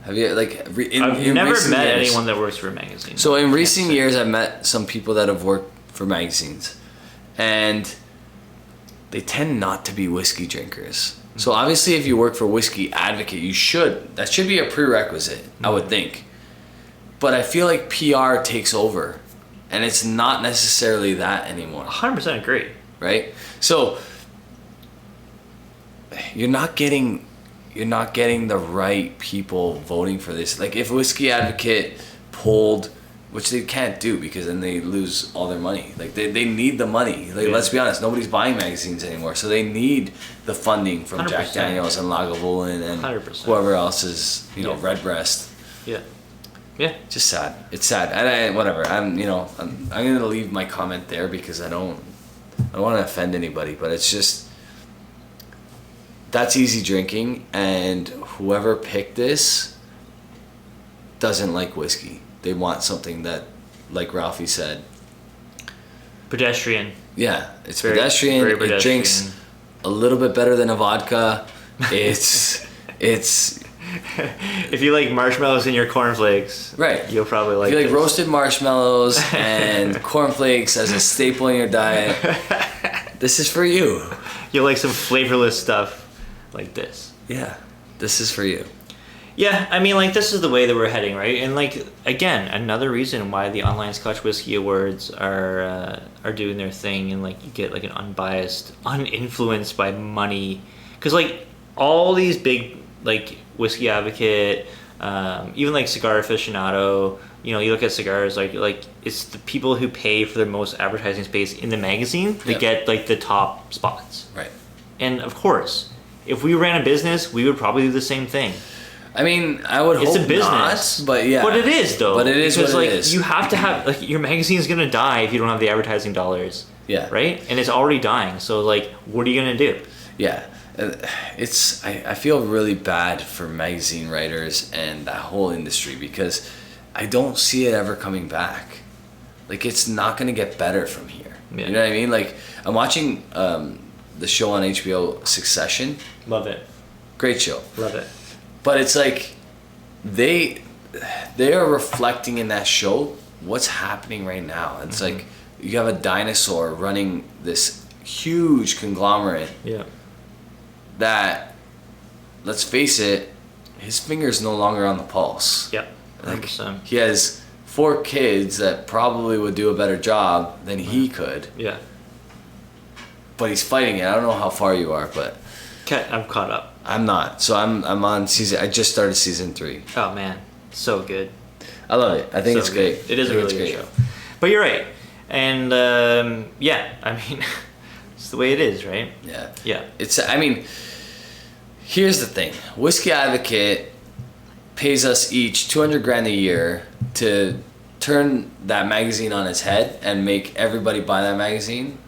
Have you, like, I've never met years, anyone that works for a magazine. So in recent years, I've met some people that have worked for magazines, and they tend not to be whiskey drinkers. So obviously, if you work for Whiskey Advocate, that should be a prerequisite, I would think. But I feel like PR takes over, and it's not necessarily that anymore. 100% agree. Right? So you're not getting the right people voting for this. Like, if Whiskey Advocate pulled, which they can't do because then they lose all their money. Like, they need the money. Like, let's be honest, nobody's buying magazines anymore, so they need the funding from 100%. Jack Daniels and Lagavulin and 100%. whoever else is, Redbreast. Yeah. Yeah. Just sad. It's sad. And whatever. I'm gonna leave my comment there because I don't want to offend anybody, but it's just, that's easy drinking, and whoever picked this doesn't like whiskey. They want something that, like Ralfy said, Pedestrian. yeah, it's Very- pedestrian. very It pedestrian. drinks a little bit better than a vodka. It's If you like marshmallows in your cornflakes, right. you'll probably like If you like this. roasted marshmallows and cornflakes as a staple in your diet, this is for you. You'll like some flavorless stuff like this. Yeah, this is for you. Yeah, I mean, like, this is the way that we're heading, right? And, like, again, another reason why the online Scotch Whisky Awards are doing their thing, and, like, you get, like, an unbiased, uninfluenced by money. Because, like, all these big, like, Whiskey Advocate, even, like, Cigar Aficionado, you know, you look at cigars, like it's the people who pay for the most advertising space in the magazine that Yep. get, like, the top spots. Right. And, of course, if we ran a business, we would probably do the same thing. I mean, I would It's hope a business, not, but yeah. But it is though. But it is because, what like, it is. you have to have, like, your magazine's gonna die if you don't have the advertising dollars. Yeah. Right? And it's already dying. So, like, what are you gonna do? Yeah. I feel really bad for magazine writers and that whole industry because I don't see it ever coming back. Like, it's not going to get better from here. Yeah. You know what I mean? Like, I'm watching the show on HBO, Succession. Love it. Great show. Love it. But it's like they are reflecting in that show what's happening right now. It's like you have a dinosaur running this huge conglomerate Yeah. that, let's face it, his finger's no longer on the pulse. Yep. Like, 100%. he has 4 kids that probably would do a better job than he could, Yeah. but he's fighting it. I don't know how far you are, but Okay, I'm caught up. I'm not. So I'm on season. I just started season 3. Oh man, so good. I love it. I think So it's great. good. It is I a think really it's good show. But you're right. And yeah, I mean, it's the way it is, right? Yeah. Yeah. It's. I mean, here's the thing. Whiskey Advocate pays us each $200,000 a year to turn that magazine on its head and make everybody buy that magazine.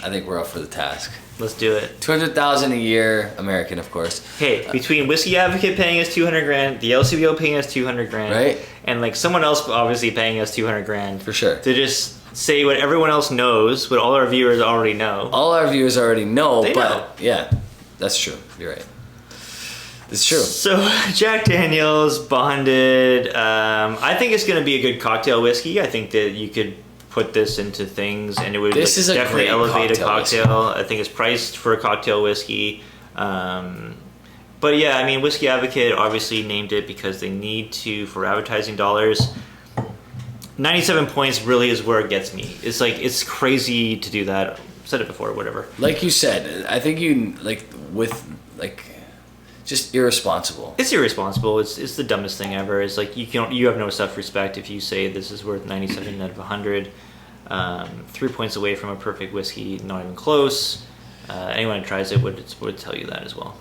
I think we're up for the task. Let's do it. $200,000 a year, American, of course. Hey, between Whiskey Advocate paying us $200,000, the LCBO paying us $200,000, Right. and, like, someone else obviously paying us $200,000 For sure. to just say what everyone else knows, what all our viewers already know. All our viewers already know, They but know. yeah, that's true. You're right. It's true. So Jack Daniel's bonded. I think it's going to be a good cocktail whiskey. I think that you could put this into things and it would, This like, is a definitely great elevate a cocktail cocktail. I think it's priced for a cocktail whiskey. But yeah, I mean, Whiskey Advocate obviously named it because they need to for advertising dollars. 97 points really is where it gets me. It's like, it's crazy to do that. I've said it before, whatever. Like you said, I think you just irresponsible. It's irresponsible. It's the dumbest thing ever. It's like you have no self-respect if you say this is worth 97 out of 100. 3 points away from a perfect whiskey, not even close. Anyone who tries it would tell you that as well.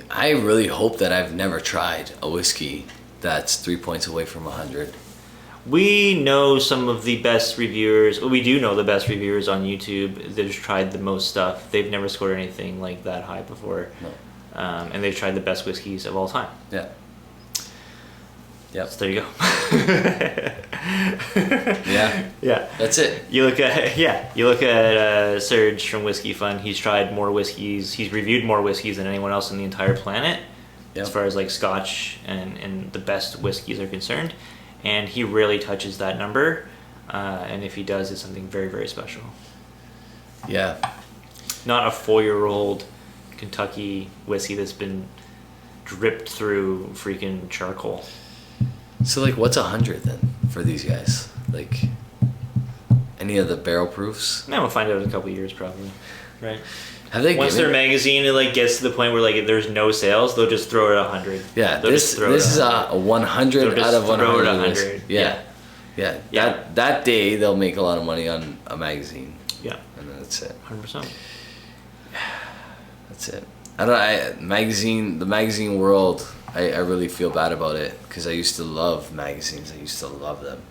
I really hope that I've never tried a whiskey that's 3 points away from 100. We know some of the best reviewers. Well, we do know the best reviewers on YouTube that have tried the most stuff. They've never scored anything like that high before. No. And they've tried the best whiskeys of all time. Yeah. Yep. So there you go. Yeah. Yeah. That's it. You look at Serge from Whiskey Fun. He's tried more whiskeys. He's reviewed more whiskeys than anyone else on the entire planet, Yep. as far as, like, Scotch and the best whiskeys are concerned. And he rarely touches that number. And if he does, it's something very, very special. Yeah. Not a 4-year-old Kentucky whiskey that's been dripped through freaking charcoal. So, like, what's 100 then for these guys? Like, any of the barrel proofs? Now we'll find out in a couple of years, probably. Right. Have they Once given- their magazine, it, like, gets to the point where, like, if there's no sales, they'll just throw it at 100. Yeah, They'll this just throw it is at a 100 They'll just out of throw 100. it at list. 100. Yeah. Yeah. Yeah. That day they'll make a lot of money on a magazine, Yeah, and then that's it. 100%. That's it. The magazine world. I really feel bad about it because I used to love magazines. I used to love them.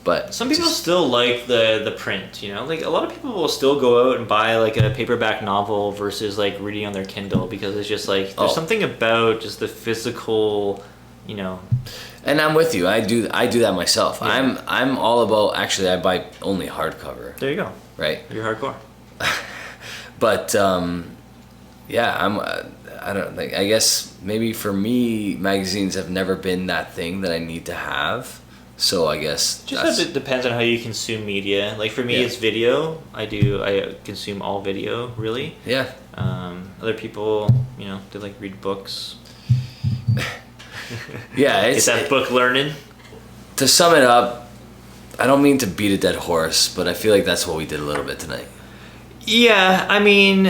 But Some people still like the print, you know? Like, a lot of people will still go out and buy, like, a paperback novel versus, like, reading on their Kindle because it's just, like, there's something about just the physical, you know... And I'm with you. I do that myself. Yeah. I'm all about, actually, I buy only hardcover. There you go. Right? You're hardcore. But, yeah, I don't think, I guess maybe for me, magazines have never been that thing that I need to have. So I guess It depends on how you consume media. Like for me, Yeah. it's video. I consume all video, really. Yeah. Other people, you know, they like read books. Yeah, It's that book learning. To sum it up, I don't mean to beat a dead horse, but I feel like that's what we did a little bit tonight. Yeah, I mean,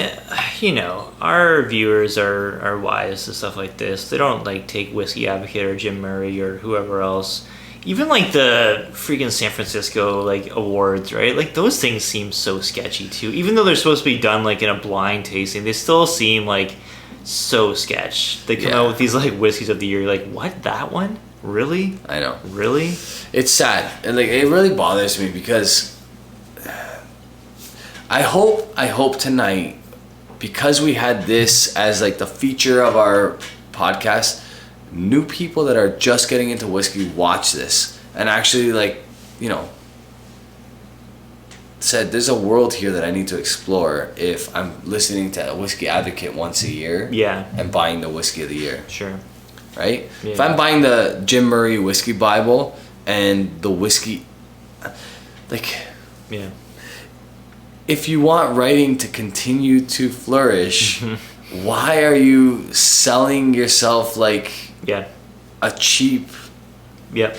you know, our viewers are wise to stuff like this. They don't like take Whiskey Advocate or Jim Murray or whoever else. Even like the freaking San Francisco like awards, right? Like those things seem so sketchy too. Even though they're supposed to be done like in a blind tasting, they still seem like so sketch. They come out with these like whiskeys of the year. You're like, what, that one? Really? I know. Really? It's sad, and like it really bothers me because I hope tonight, because we had this as like the feature of our podcast, new people that are just getting into whiskey watch this and actually like, you know, said there's a world here that I need to explore if I'm listening to a Whiskey Advocate once a year. Yeah. And buying the whiskey of the year. Sure. Right? Yeah. If I'm buying the Jim Murray Whiskey Bible and the whiskey, like, Yeah. if you want writing to continue to flourish, why are you selling yourself like Yeah. a cheap Yep.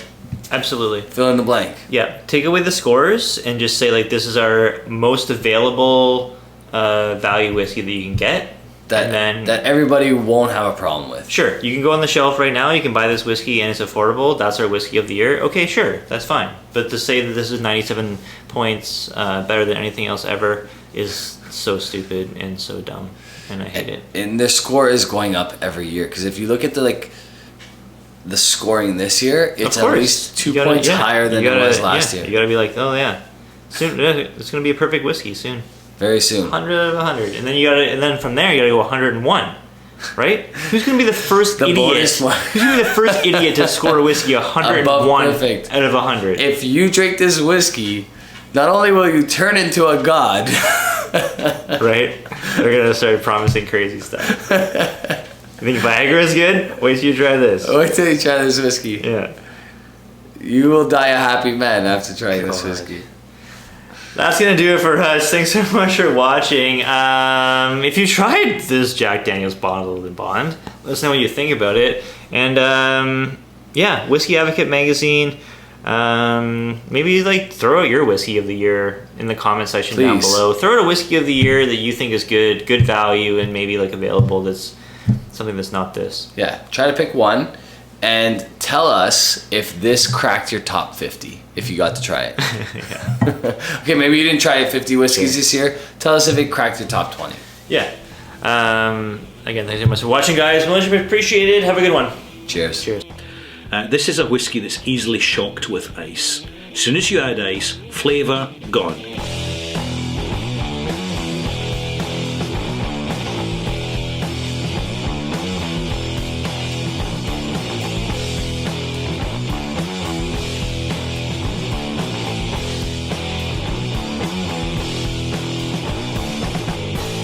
Absolutely. fill in the blank? Yeah. Take away the scores and just say like this is our most available value whiskey that you can get. That And then- that everybody won't have a problem with. Sure, you can go on the shelf right now. You can buy this whiskey and it's affordable. That's our whiskey of the year. Okay, sure, that's fine. But to say that this is 97 points better than anything else ever is so stupid and so dumb, and I hate it. And their score is going up every year because if you look at the scoring this year, it's Of at course. least 2 You gotta- points yeah, higher than you gotta- it was last yeah, year. You gotta be like, oh yeah, soon it's gonna be a perfect whiskey soon. Very soon. 100 out of 100, and then from there you gotta go 101. Right? Who's gonna be the first The idiot? bonus one. Who's gonna be the first idiot to score a whiskey 101 Above perfect. out of 100? If you drink this whiskey, not only will you turn into a god, Right? They're gonna start promising crazy stuff. You think Viagra is good? Wait till you try this. wait till you try this whiskey. Yeah. You will die a happy man after trying this God. whiskey. That's gonna do it for us. Thanks so much for watching. If you tried this Jack Daniel's Bottled and Bond, let us know what you think about it. And yeah, Whiskey Advocate magazine. Maybe like throw out your whiskey of the year in the comment section down Please. below. Throw out a whiskey of the year that you think is good value, and maybe like available. That's something that's not this. Yeah, try to pick one and tell us if this cracked your top 50, if you got to try it. Okay, maybe you didn't try 50 whiskeys this year. Tell us if it cracked your top 20. Yeah. Again, thanks so much for watching, guys. Much appreciated. Have a good one. Cheers. Cheers. This is a whiskey that's easily shocked with ice. As soon as you add ice, flavour gone.